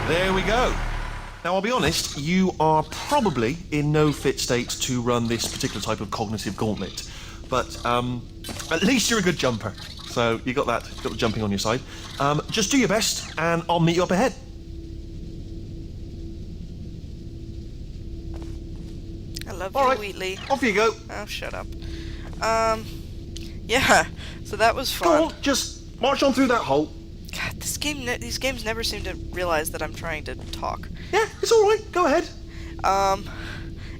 There we go. Now, I'll be honest, you are probably in no fit state to run this particular type of cognitive gauntlet. But at least you're a good jumper. So you got the jumping on your side. Just do your best, and I'll meet you up ahead. I love All you, right, Wheatley. off you go. Oh, shut up. Yeah, so that was Go fun. on, just march on through that hole. God, these games never seem to realize that I'm trying to talk. Yeah, it's all right. Go ahead.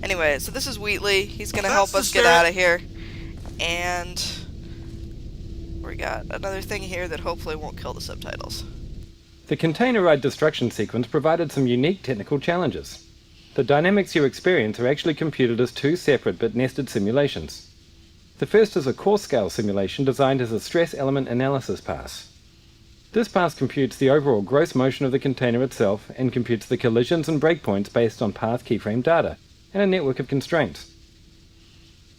Anyway, so this is Wheatley. He's gonna That's help the us get spirit. out of here. And we got another thing here that hopefully won't kill the subtitles. The container ride destruction sequence provided some unique technical challenges. The dynamics you experience are actually computed as two separate but nested simulations. The first is a course-scale simulation designed as a stress element analysis pass. This pass computes the overall gross motion of the container itself and computes the collisions and breakpoints based on path keyframe data and a network of constraints.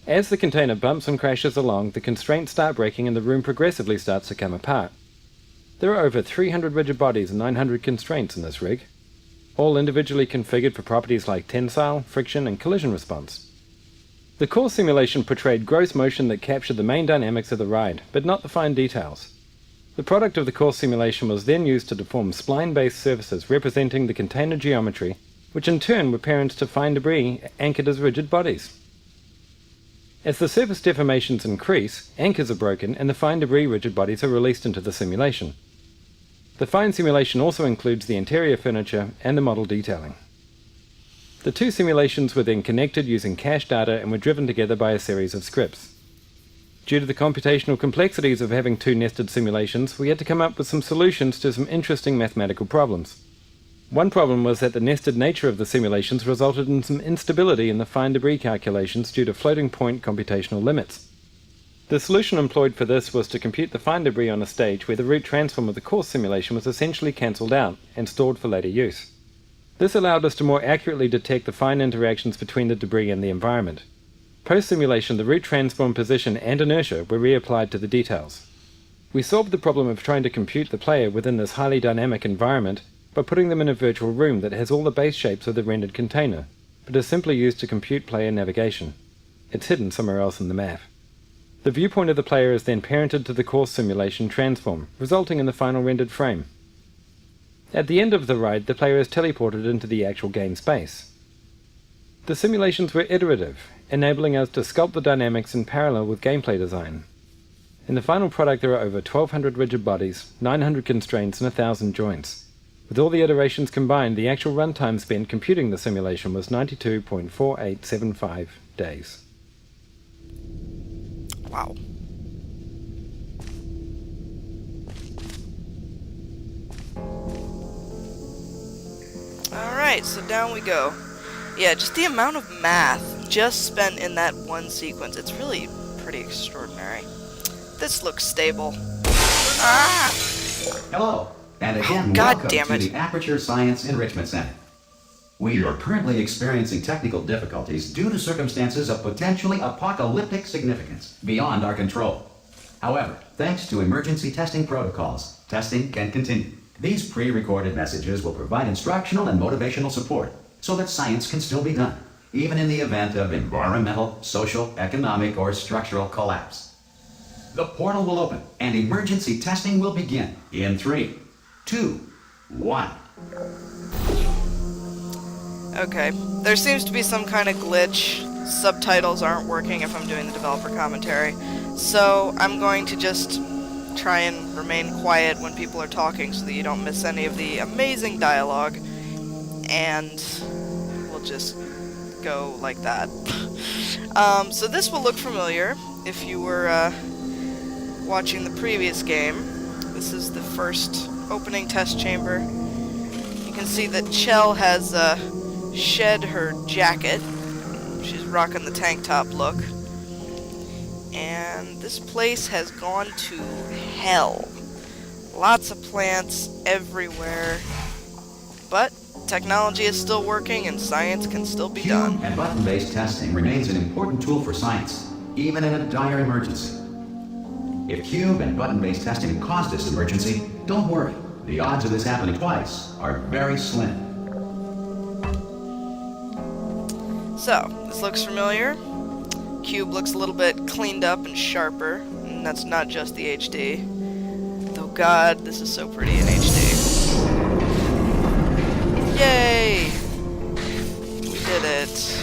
As the container bumps and crashes along, the constraints start breaking and the room progressively starts to come apart. There are over 300 rigid bodies and 900 constraints in this rig, all individually configured for properties like tensile, friction, and collision response. The course simulation portrayed gross motion that captured the main dynamics of the ride, but not the fine details. The product of the course simulation was then used to deform spline-based surfaces representing the container geometry, which in turn were parents to fine debris anchored as rigid bodies. As the surface deformations increase, anchors are broken and the fine debris rigid bodies are released into the simulation. The fine simulation also includes the interior furniture and the model detailing. The two simulations were then connected using cache data and were driven together by a series of scripts. Due to the computational complexities of having two nested simulations, we had to come up with some solutions to some interesting mathematical problems. One problem was that the nested nature of the simulations resulted in some instability in the fine debris calculations due to floating point computational limits. The solution employed for this was to compute the fine debris on a stage where the root transform of the course simulation was essentially cancelled out and stored for later use. This allowed us to more accurately detect the fine interactions between the debris and the environment. Post-simulation, the root transform position and inertia were reapplied to the details. We solved the problem of trying to compute the player within this highly dynamic environment by putting them in a virtual room that has all the base shapes of the rendered container, but is simply used to compute player navigation. It's hidden somewhere else in the map. The viewpoint of the player is then parented to the course simulation transform, resulting in the final rendered frame. At the end of the ride, the player is teleported into the actual game space. The simulations were iterative, enabling us to sculpt the dynamics in parallel with gameplay design. In the final product there are over 1,200 rigid bodies, 900 constraints and 1,000 joints. With all the iterations combined, the actual runtime spent computing the simulation was 92.4875 days. Wow. Alright, so down we go. Yeah, just the amount of math just spent in that one sequence, it's really pretty extraordinary. This looks stable. Ah! Hello, and again, God welcome damn to it. the Aperture Science Enrichment Center. We are currently experiencing technical difficulties due to circumstances of potentially apocalyptic significance beyond our control. However, thanks to emergency testing protocols, testing can continue. These pre-recorded messages will provide instructional and motivational support so that science can still be done, even in the event of environmental, social, economic, or structural collapse. The portal will open, and emergency testing will begin in 3, 2, 1. Okay, there seems to be some kind of glitch. Subtitles aren't working if I'm doing the developer commentary. So I'm going to just try and remain quiet when people are talking so that you don't miss any of the amazing dialogue. And we'll just go like that. So this will look familiar if you were watching the previous game. This is the first opening test chamber. You can see that Chell has shed her jacket. She's rocking the tank top look. And this place has gone to hell. Lots of plants everywhere. But technology is still working and science can still be done. Cube and button-based testing remains an important tool for science, even in a dire emergency. If cube and button-based testing caused this emergency, don't worry. The odds of this happening twice are very slim. So, this looks familiar. Cube looks a little bit cleaned up and sharper, and that's not just the HD. Oh god, this is so pretty in HD. Yay! We did it.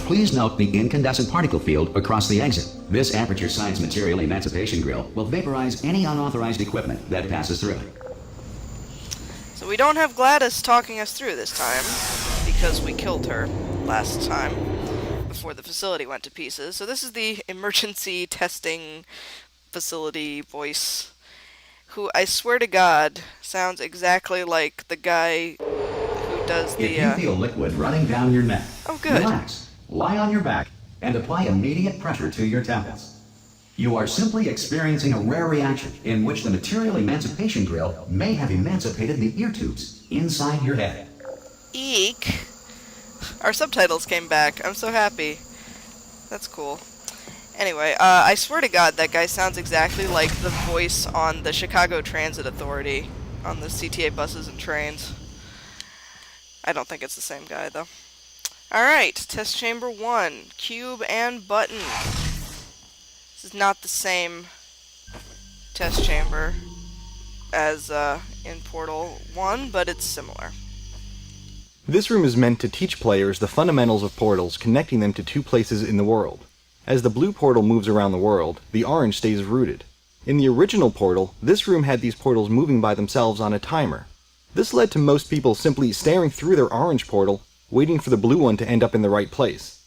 Please note the incandescent particle field across the exit. This Aperture Science Material Emancipation Grill will vaporize any unauthorized equipment that passes through it. So we don't have Gladys talking us through this time, because we killed her last time, before the facility went to pieces. So this is the emergency testing facility voice, who I swear to God sounds exactly like the guy who does the... If you feel liquid running down your neck, Oh, good. relax, lie on your back, and apply immediate pressure to your temples. You are simply experiencing a rare reaction in which the Material Emancipation Grill may have emancipated the ear tubes inside your head. Eek! Our subtitles came back. I'm so happy. That's cool. Anyway, I swear to God, that guy sounds exactly like the voice on the Chicago Transit Authority on the CTA buses and trains. I don't think it's the same guy, though. Alright, test chamber 1. Cube and button. This is not the same test chamber as in Portal 1, but it's similar. This room is meant to teach players the fundamentals of portals, connecting them to two places in the world. As the blue portal moves around the world, the orange stays rooted. In the original Portal, this room had these portals moving by themselves on a timer. This led to most people simply staring through their orange portal, waiting for the blue one to end up in the right place.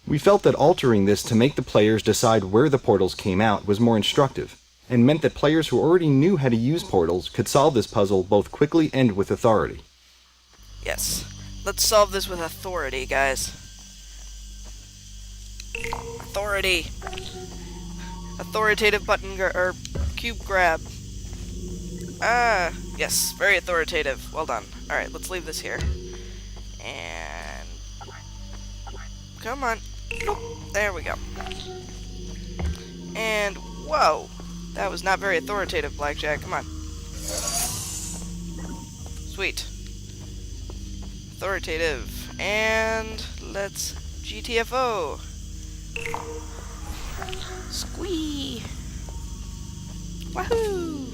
We felt that altering this to make the players decide where the portals came out was more instructive, and meant that players who already knew how to use portals could solve this puzzle both quickly and with authority. Yes. Let's solve this with authority, guys. Authority. Authoritative button or cube grab. Ah, yes, very authoritative. Well done. Alright, let's leave this here. And... come on. Nope. There we go. And, whoa! That was not very authoritative, Blackjack. Come on. Sweet. Authoritative. And let's GTFO. Squee! Wahoo!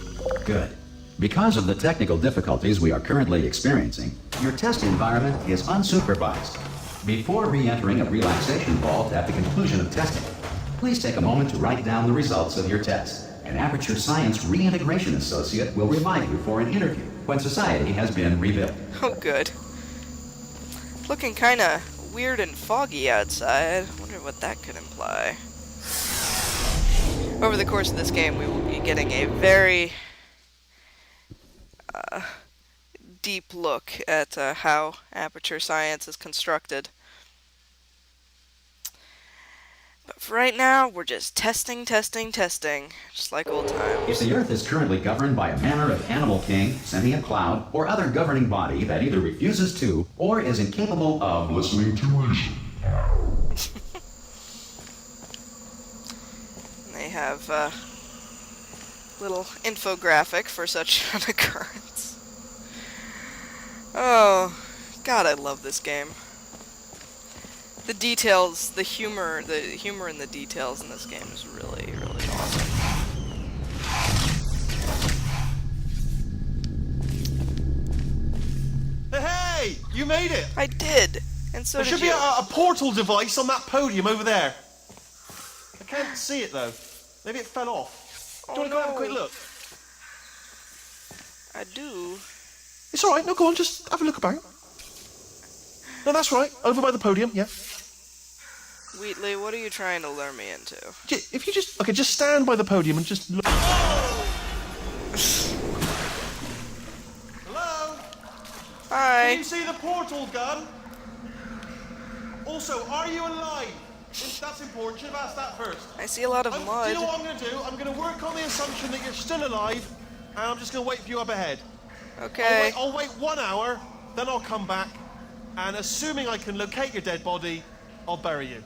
Good. Because of the technical difficulties we are currently experiencing, your test environment is unsupervised. Before re-entering a relaxation vault at the conclusion of testing, please take a moment to write down the results of your test. An Aperture Science Reintegration Associate will remind you for an interview when society has been rebuilt. Oh, good. Looking kinda weird and foggy outside. Wonder what that could imply. Over the course of this game, we will be getting a very deep look at how Aperture Science is constructed. But for right now, we're just testing, just like old times. If the Earth is currently governed by a manner of animal king, sentient cloud, or other governing body that either refuses to or is incapable of listening to reason. They have a little infographic for such an occurrence. Oh, God, I love this game. The details, the humor in the details in this game is really, really awesome. Hey, you made it! I did, and so There did should you. be a portal device on that podium over there. I can't see it though. Maybe it fell off. Do you want to go have a quick look? I do. It's alright, no, go on, just have a look about. No, that's right, over by the podium, yeah. Wheatley, what are you trying to lure me into? If you just, okay, just stand by the podium and just look. Hello? Hi. Can you see the portal gun? Also, are you alive? That's important, should have asked that first. I see a lot of Do mud. you know what I'm going to do? I'm going to work on the assumption that you're still alive, and I'm just going to wait for you up ahead. Okay. I'll wait 1 hour, then I'll come back, and assuming I can locate your dead body, I'll bury you.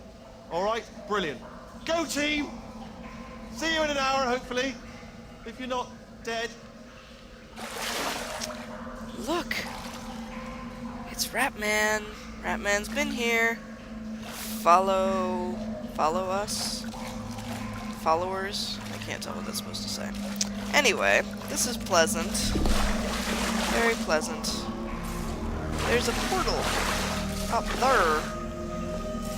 Alright? Brilliant. Go team! See you in an hour, hopefully. if you're not dead. Look! It's Ratman. Ratman's been here. Follow us? Followers? I can't tell what that's supposed to say. Anyway, this is pleasant. Very pleasant. There's a portal up there.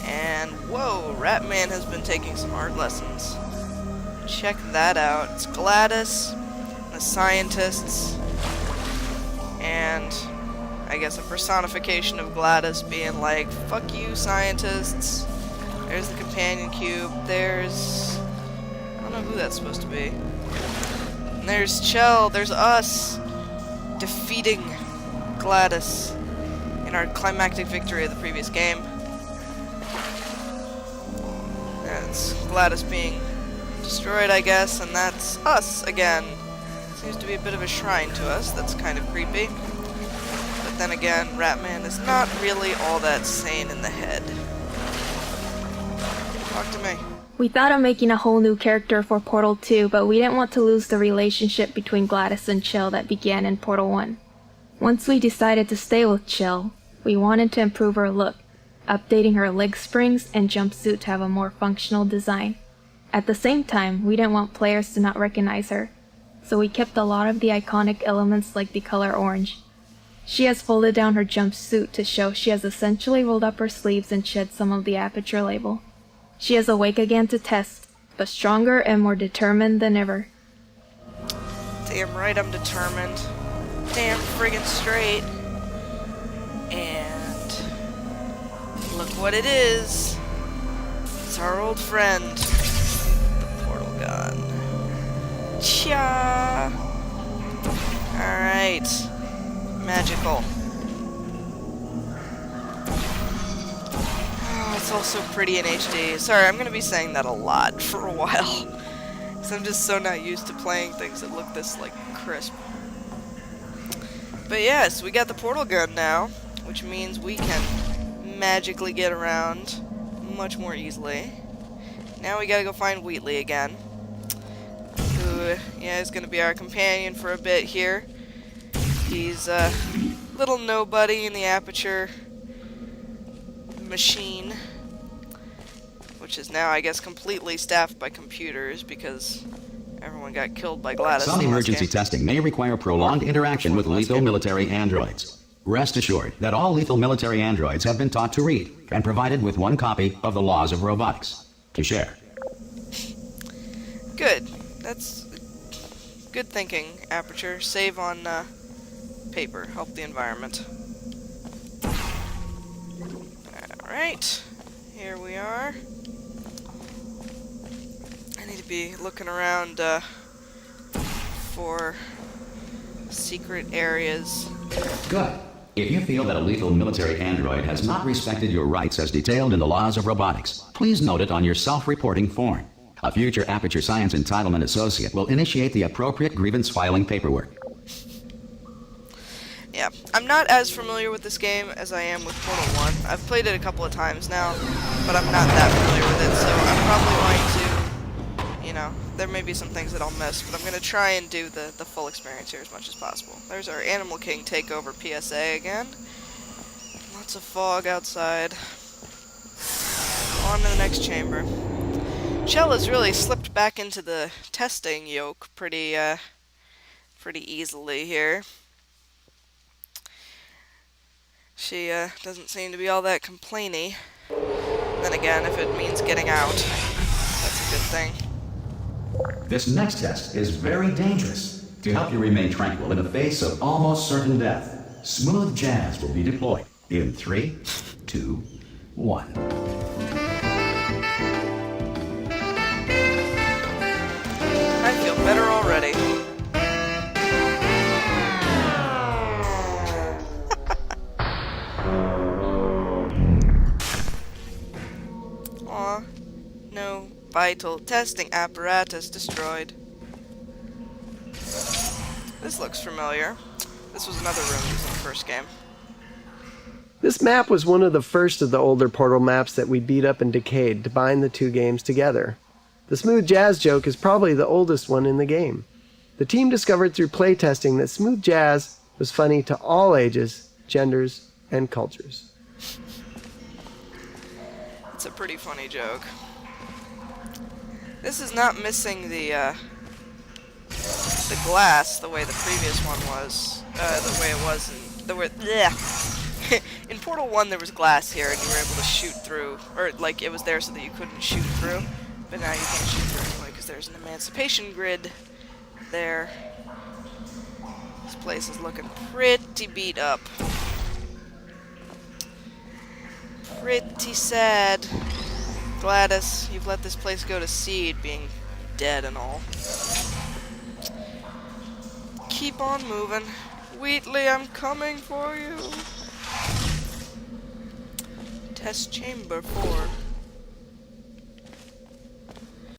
And whoa, Ratman has been taking some art lessons. Check that out. It's Gladys, the scientists, and I guess a personification of Gladys being like, fuck you, scientists. There's the companion cube. There's... I don't know who that's supposed to be. And there's Chell. There's us defeating Gladys in our climactic victory of the previous game. That's Gladys being destroyed, I guess, and that's us again. Seems to be a bit of a shrine to us. That's kind of creepy. But then again, Ratman is not really all that sane in the head. Talk to me. We thought of making a whole new character for Portal 2, but we didn't want to lose the relationship between Gladys and Chell that began in Portal 1. Once we decided to stay with Chell, we wanted to improve her look, updating her leg springs and jumpsuit to have a more functional design. At the same time, we didn't want players to not recognize her, so we kept a lot of the iconic elements like the color orange. She has folded down her jumpsuit to show she has essentially rolled up her sleeves and shed some of the Aperture label. She is awake again to test, but stronger and more determined than ever. Damn right I'm determined. Damn friggin' straight. And look what it is. It's our old friend, the portal gun. Cha! Alright. Magical. Oh, it's all so pretty in HD. Sorry, I'm gonna be saying that a lot for a while. Because I'm just so not used to playing things that look this, like, crisp. But yes, we got the portal gun now, which means we can magically get around much more easily. Now we gotta go find Wheatley again, who, yeah, is gonna be our companion for a bit here. He's a little nobody in the Aperture machine, which is now, I guess, completely staffed by computers because everyone got killed by Gladys. Some emergency testing may require prolonged interaction with lethal military androids. Rest assured that all lethal military androids have been taught to read and provided with one copy of the Laws of Robotics to share. Good. That's good thinking, Aperture. Save on paper. Help the environment. Alright. Here we are. I need to be looking around for secret areas. Good. If you feel that a lethal military android has not respected your rights as detailed in the Laws of Robotics, please note it on your self-reporting form. A future Aperture Science Entitlement Associate will initiate the appropriate grievance filing paperwork. Yeah, I'm not as familiar with this game as I am with Portal 1. I've played it a couple of times now, but I'm not that familiar with it, so I'm probably going to, you know, there may be some things that I'll miss, but I'm going to try and do the full experience here as much as possible. There's our Animal King takeover PSA again. Lots of fog outside. On to the next chamber. Chell has really slipped back into the testing yoke pretty easily here. She doesn't seem to be all that complainy. Then again, if it means getting out, that's a good thing. This next test is very dangerous. To help you remain tranquil in the face of almost certain death, Smooth Jazz will be deployed in 3, 2, 1. I feel better already. Aw, no vital testing apparatus destroyed. This looks familiar. This was another room in the first game. This map was one of the first of the older Portal maps that we beat up and decayed to bind the two games together. The Smooth Jazz joke is probably the oldest one in the game. The team discovered through playtesting that smooth jazz was funny to all ages, genders, and cultures. It's a pretty funny joke. This is not missing the glass the way the previous one was. The way it was in Portal 1 there was glass here and you were able to shoot through, or like it was there so that you couldn't shoot through, but now you can't shoot through anyway because there's an emancipation grid there. This place is looking pretty beat up. Pretty sad. Gladys, you've let this place go to seed, being dead and all. Keep on moving. Wheatley, I'm coming for you. Test chamber 4.